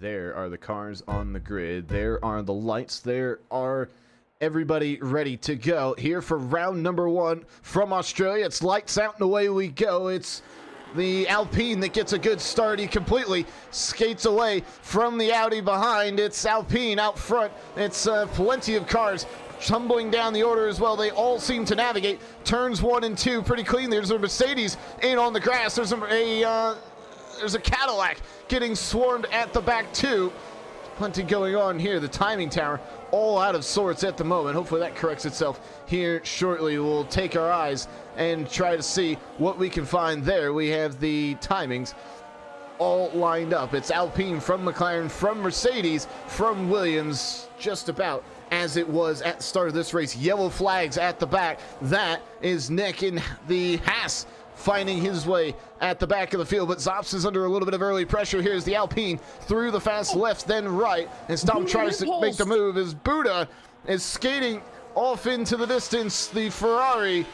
There are the cars on the grid. There are the lights. There are everybody ready to go here for round number one from Australia. It's lights out and away we go. It's the Alpine that gets a good start. He completely skates away from the Audi behind. It's Alpine out front. It's plenty of cars tumbling down the order as well. They all seem to navigate turns 1 and 2 pretty clean. There's a Mercedes in on the grass. There's a Cadillac getting swarmed at the back too. Plenty going on here. The timing tower all out of sorts at the moment. Hopefully that corrects itself here shortly. We'll take our eyes and try to see what we can find there. We have the timings all lined up. It's Alpine from McLaren, from Mercedes, from Williams, just about as it was at the start of this race. Yellow flags at the back. That is Nick in the Haas finding his way at the back of the field, but Zops is under a little bit of early pressure. Here's the Alpine through the fast left, then right, and Stom tries to make the move as Buddha is skating off into the distance. The Ferrari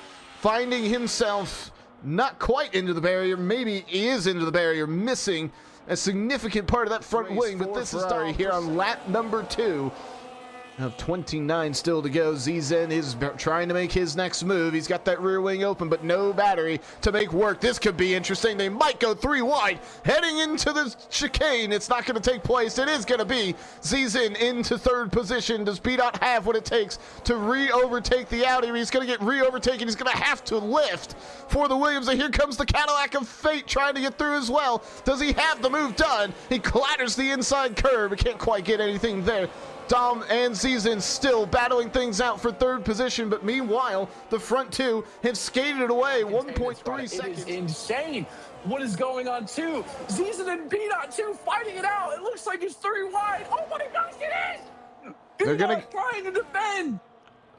finding himself not quite into the barrier, maybe he is into the barrier, missing a significant part of that front wing, but this is Ferrari here on lap number 2. Of 29 still to go. Zizen is trying to make his next move. He's got that rear wing open, but no battery to make work. This could be interesting. They might go 3 wide heading into the chicane. It's not going to take place. It is going to be Zizen into 3rd position. Does B-Dot have what it takes to re-overtake the Audi? He's going to get re-overtaken. He's going to have to lift for the Williams. And here comes the Cadillac of Fate trying to get through as well. Does he have the move done? He clatters the inside curb. He can't quite get anything there. Dom and Zizen still battling things out for 3rd position, but meanwhile, the front 2 have skated away 1.3 seconds. It is insane what is going on, too. Zizen and B-Dot, too, fighting it out. It looks like it's 3 wide. Oh, my gosh, it is! B-Dot trying to defend.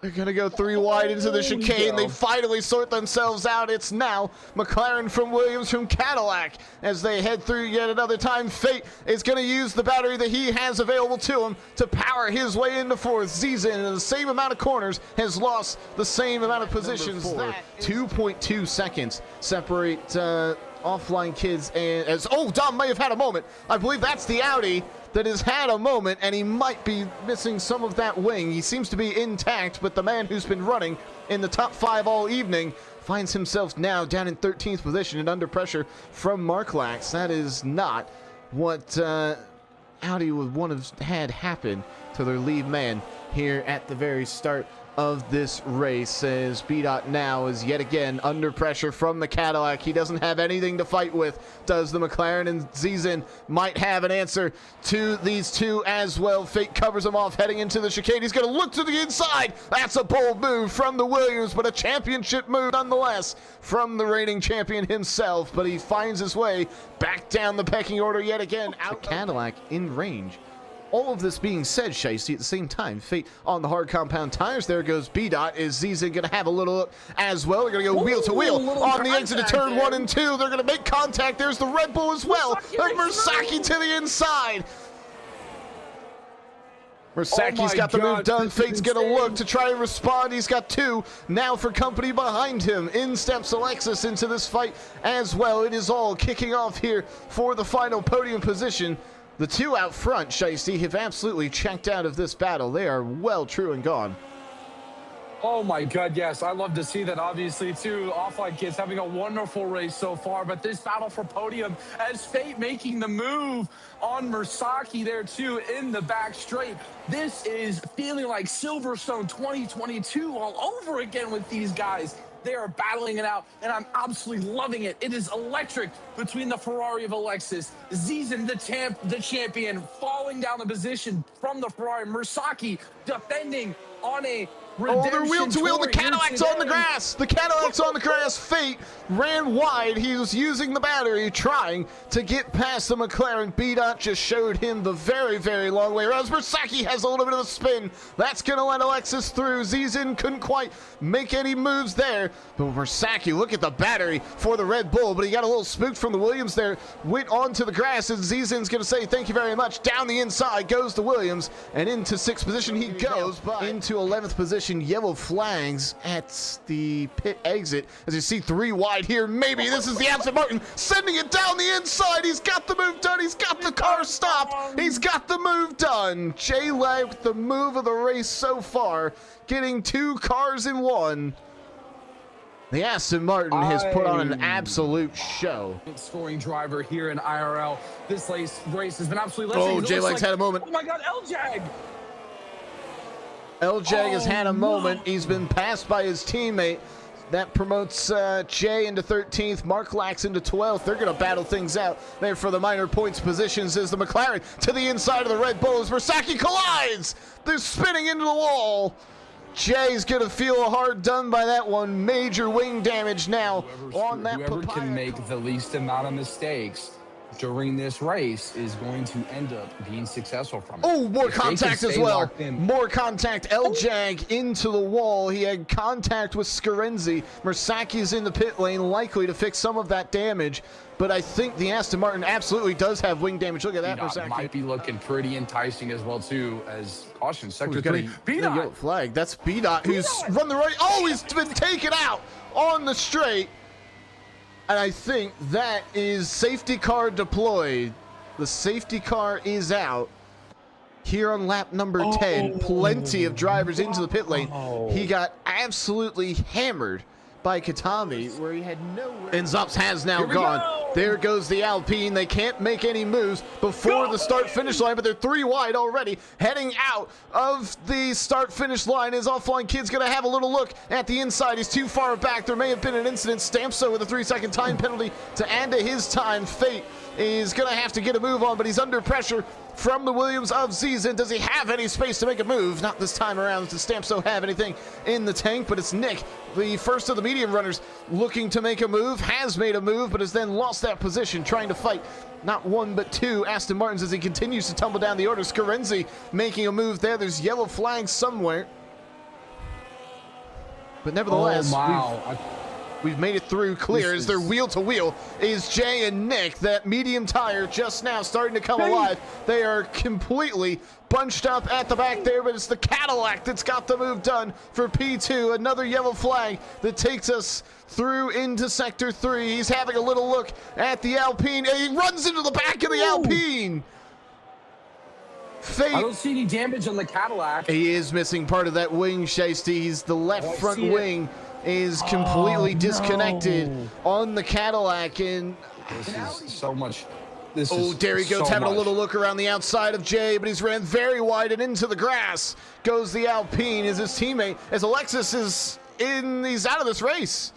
They're going to go 3 wide into the chicane. They finally sort themselves out. It's now McLaren from Williams from Cadillac as they head through yet another time. Fate is going to use the battery that he has available to him to power his way into 4th. Zizen, in the same amount of corners, has lost the same amount of positions. 2.2 seconds separate offline kids and as Dom may have had a moment. I believe that's the Audi that has had a moment, and he might be missing some of that wing. He seems to be intact, but the man who's been running in the top 5 all evening finds himself now down in 13th position and under pressure from Mark Lax. That is not what Audi would want to have had happen to their lead man here at the very start of this race, as B-Dot now is yet again under pressure from the Cadillac. He doesn't have anything to fight with, does the McLaren, and Zizen might have an answer to these two as well. Fate covers him off heading into the chicane. He's going to look to the inside. That's a bold move from the Williams, but a championship move nonetheless from the reigning champion himself, but he finds his way back down the pecking order yet again. Out the Cadillac in range. All of this being said, Shiesty, at the same time, Fate on the hard compound tires. There goes B-Dot. Is Zizen going to have a little look as well? They're going to go wheel to wheel on the exit of turn 1 and 2. They're going to make contact. There's the Red Bull as well. Mersaki to the inside. Mersaki's got the move done. Fate's going to look to try and respond. He's got 2 now for company behind him. In steps Alexis into this fight as well. It is all kicking off here for the final podium position. The 2 out front, Shiesty, have absolutely checked out of this battle. They are well true and gone. Oh my God, yes. I love to see that, obviously, too. Offline kids having a wonderful race so far, but this battle for podium as Fate making the move on Mersaki there, too, in the back straight. This is feeling like Silverstone 2022 all over again with these guys. They are battling it out, and I'm absolutely loving it. It is electric between the Ferrari of Alexis, Zizen, the champion, falling down the position from the Ferrari, Mersaki defending on a they're wheel to wheel. The Cadillac's on the grass. The Cadillac's on the grass. Fate ran wide. He was using the battery, trying to get past the McLaren. B-Dot just showed him the very, very long way around. Mersaki has a little bit of a spin. That's going to let Alexis through. Zizen couldn't quite make any moves there. But Mersaki, look at the battery for the Red Bull. But he got a little spooked from the Williams there. Went onto the grass, and Zizen's going to say thank you very much. Down the inside goes the Williams, and into 6th position he goes, but into into 11th position. Yellow flags at the pit exit. As you see 3 wide here, maybe this is the Aston Martin sending it down the inside. He's got the move done. He's got the car stopped. He's got the move done. Jay Lag with the move of the race so far, getting 2 cars in 1. The Aston Martin has put on an absolute show. Scoring driver here in IRL. This race has been absolutely Oh, Jay Lag's had a moment. Oh my God, L-Jag! L-Jag has had a moment. He's been passed by his teammate. That promotes Jay into 13th, Mark Lax into 12th. They're going to battle things out there for the minor points positions as the McLaren to the inside of the Red Bull as Mercedes collides. They're spinning into the wall. Jay's going to feel hard done by that one. Major wing damage now on that Whoever can make the least amount of mistakes during this race is going to end up being successful from it. Oh, more contact as well. More contact. L-Jag into the wall. He had contact with Scarenzi. Mersaki's in the pit lane, likely to fix some of that damage. But I think the Aston Martin absolutely does have wing damage. Look at that, Mersaki. Might be looking pretty enticing as well, too, as caution. Sector 3. B-Dot. Flag. That's B-Dot who's run the right. Oh, he's been taken out on the straight. And I think that is safety car deployed. The safety car is out. Here on lap number 10, plenty of drivers into the pit lane. He got absolutely hammered by Katami, where he had nowhere. And Zops has now gone. There goes the Alpine. They can't make any moves before the start-finish line, but they're 3 wide already. Heading out of the start-finish line is Offline Kid's going to have a little look at the inside. He's too far back. There may have been an incident. Stampso with a 3-second time penalty to add to his time. Fate is going to have to get a move on, but he's under pressure from the Williams of Season. Does he have any space to make a move? Not this time around. Does Stampso have anything in the tank? But it's Nick, the first of the medium runners, looking to make a move. Has made a move, but has then lost that position, trying to fight not 1 but 2 Aston Martins as he continues to tumble down the order. Scarenzi making a move there. There's yellow flags somewhere. But nevertheless, we've made it through clear as they're wheel to wheel is Jay and Nick. That medium tire just now starting to come alive. They are completely bunched up at the back there, but it's the Cadillac that's got the move done for P2. Another yellow flag that takes us through into Sector 3. He's having a little look at the Alpine, and he runs into the back of the Alpine. Fate. I don't see any damage on the Cadillac. He is missing part of that wing, Shiesty. He's the left front wing is completely disconnected on the Cadillac, and this is so much. There he goes, having a little look around the outside of Jay, but he's ran very wide and into the grass. Goes the Alpine as his teammate, as Alexis is he's out of this race.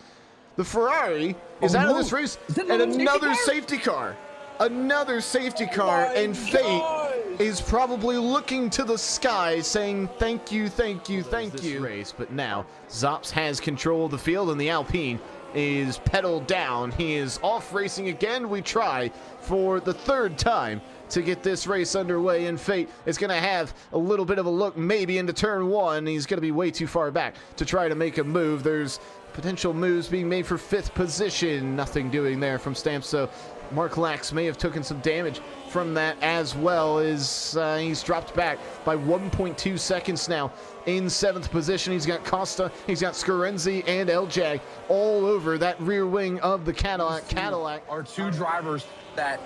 The Ferrari is out of this race, and another safety car. Another safety car, and Fate is probably looking to the sky saying thank you, thank you, thank you. Race, but now Zops has control of the field and the Alpine is pedaled down. He is off racing again. We try for the 3rd time to get this race underway, and Fate is going to have a little bit of a look maybe into turn 1. He's going to be way too far back to try to make a move. There's potential moves being made for 5th position. Nothing doing there from Stampso. Mark Lax may have taken some damage from that as well, as he's dropped back by 1.2 seconds now in 7th position. He's got Costa, he's got Scarenzi, and L-Jag all over that rear wing of the Cadillac. Are 2 drivers that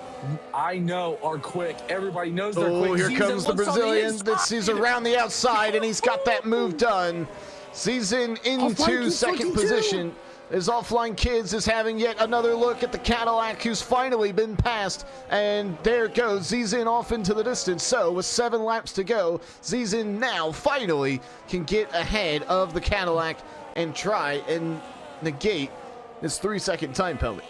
I know are quick. Everybody knows they're quick. Oh, here comes the Brazilian. He's around the outside, and he's got that move done. Season into 2nd position. As Offline Kids is having yet another look at the Cadillac, who's finally been passed, and there goes Zizin off into the distance. So with 7 laps to go, Zizin now finally can get ahead of the Cadillac and try and negate this 3-second time penalty.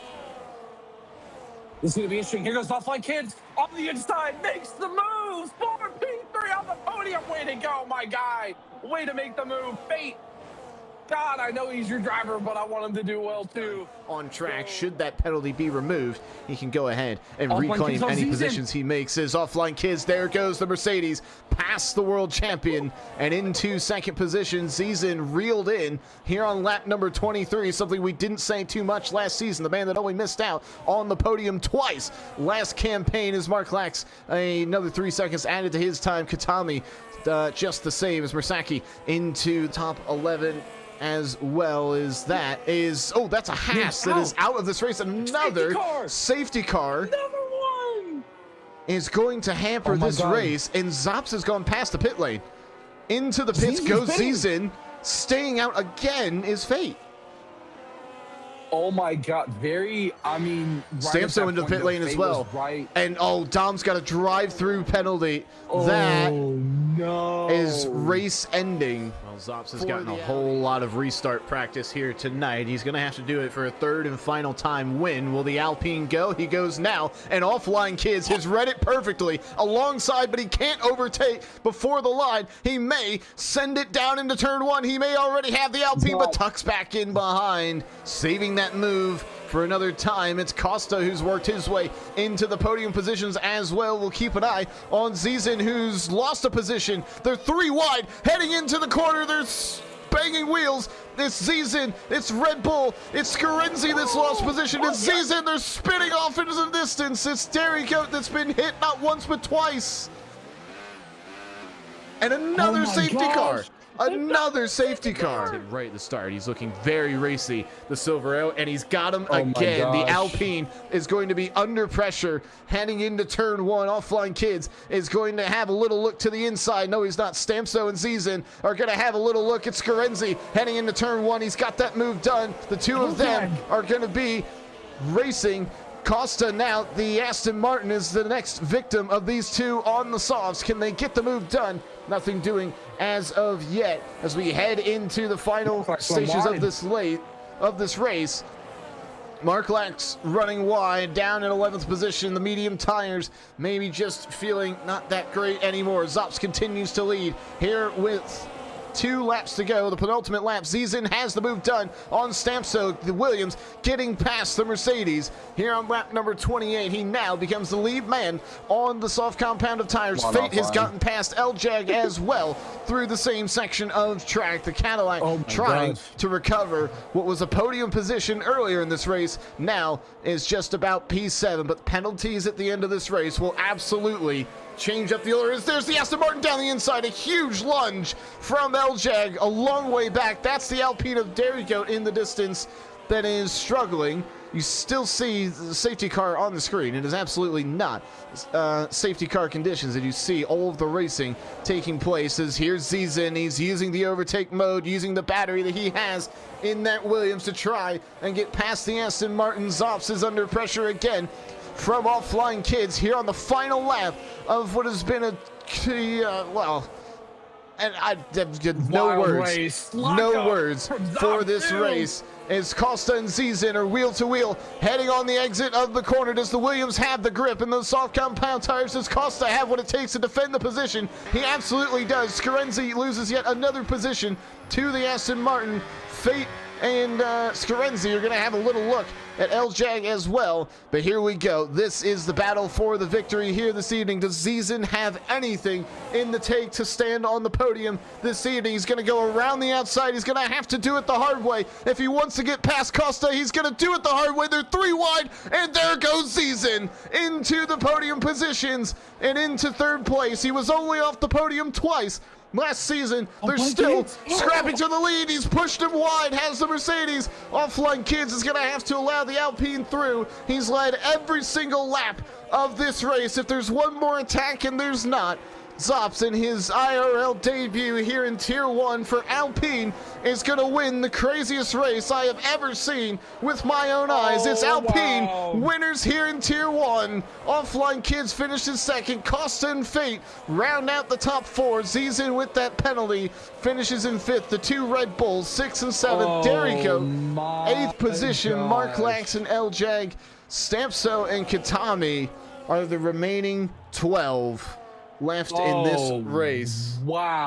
This is going to be interesting. Here goes Offline Kids on the inside, makes the move for P3 on the podium. Way to go, my guy. Way to make the move. Fate God, I know he's your driver, but I want him to do well too. On track, should that penalty be removed, he can go ahead and Offline reclaim Kids on any season. positions he makes. As Offline Kids, there goes the Mercedes, past the world champion, and into second position. Season reeled in here on lap number 23, something we didn't say too much last season. The man that only missed out on the podium twice last campaign is Mark Lax. Another 3 seconds added to his time. Katami just the same as Mersacky into top 11. As well as that is, oh, that's a Haas that is out of this race. Another safety car. Another one is going to hamper this race, and Zops has gone past the pit lane. Into the pits goes Zizin. Staying out again is Fate. Oh my God, I mean, Stampso into the pit lane as well. Right. And oh, Dom's got a drive-through penalty. That no. is race ending. Well, Zops has gotten a whole lot of restart practice here tonight. He's going to have to do it for a third and final time win. Will the Alpine go? He goes now. And Offline Kids has read it perfectly alongside, but he can't overtake before the line. He may send it down into turn one. He may already have the Alpine, but tucks back in behind, saving that move for another time. It's Costa who's worked his way into the podium positions as well. We'll keep an eye on Zizin, who's lost a position. They're 3 wide heading into the corner. They're banging wheels. It's Zizin, it's Red Bull, it's Scarenzi that's lost position. It's Zizin, they're spinning off into the distance. It's Dairy Goat that's been hit not once but twice. And another safety car. Another safety car. Right at the start, he's looking very racy, the Silver Arrow, and he's got him again. The Alpine is going to be under pressure heading into turn one. Offline Kids is going to have a little look to the inside. No, he's not. Stampso and Zizin are going to have a little look at Scarenzi heading into turn one. He's got that move done. The two of them are going to be racing. Costa now, the Aston Martin, is the next victim of these two on the softs. Can they get the move done? Nothing doing as of yet as we head into the final stages of this race. Mark Lax running wide, down in 11th position. The medium tires maybe just feeling not that great anymore. Zops continues to lead here with 2 laps to go. The penultimate lap, Zizin has the move done on Stampso. The Williams getting past the Mercedes. Here on lap number 28, he now becomes the lead man on the soft compound of tires. Fate has gotten past LJAG as well through the same section of track. The Cadillac trying to recover what was a podium position earlier in this race now is just about P7, but penalties at the end of this race will absolutely change up the orders. There's the Aston Martin down the inside. A huge lunge from LJAG a long way back. That's the Alpine of Dairy Goat in the distance that is struggling. You still see the safety car on the screen. It is absolutely not safety car conditions, and you see all of the racing taking place. As here's Zizin. He's using the overtake mode, using the battery that he has in that Williams to try and get past the Aston Martin. Zops is under pressure again from Offline Kids here on the final lap of what has been a and I have no words for this race. As Costa and Zizin are wheel to wheel heading on the exit of the corner. Does the Williams have the grip and those soft compound tires? Does Costa have what it takes to defend the position? He absolutely does. Scarenzi loses yet another position to the Aston Martin. Fate and Scarenzi are going to have a little look at LJAG as well. But here we go. This is the battle for the victory here this evening. Does Zizin have anything in the tank to stand on the podium this evening? He's going to go around the outside. He's going to have to do it the hard way. If he wants to get past Costa, he's going to do it the hard way. They're 3 wide, and there goes Zizin into the podium positions and into third place. He was only off the podium twice last season. They're still scrapping to the lead. He's pushed him wide, has the Mercedes. Offline Kids is going to have to allow the Alpine through. He's led every single lap of this race. If there's one more attack, and there's not, Zops in his IRL debut here in Tier 1 for Alpine is going to win the craziest race I have ever seen with my own eyes. It's Alpine winners here in Tier 1. Offline Kids finished in second. Costa and Fate round out the top 4. Zizin with that penalty finishes in 5th. The 2 Red Bulls, 6th and 7th. Dairy Goat, 8th position. Mark Lax and LJAG, Stampso and Katami are the remaining 12 left in this race. Wow.